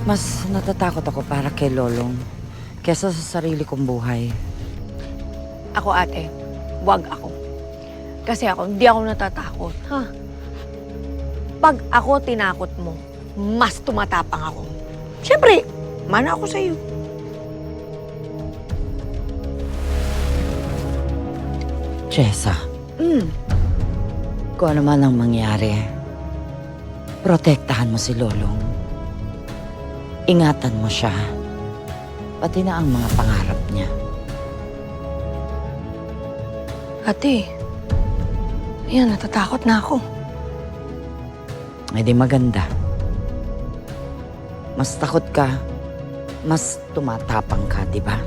Mas natatakot ako para kay Lolong kesa sa sarili kong buhay. Ako ate, wag ako. Kasi ako, hindi ako natatakot. Ha? Pag ako tinakot mo, mas tumatapang ako. Siyempre, mana ako sa'yo. Chesa, kung ano man ang mangyari, protektahan mo si Lolong. Ingatan mo siya, pati na ang mga pangarap niya. Ate, ayan, natatakot na ako. Eh di maganda. Mas takot ka, mas tumatapang ka, di ba?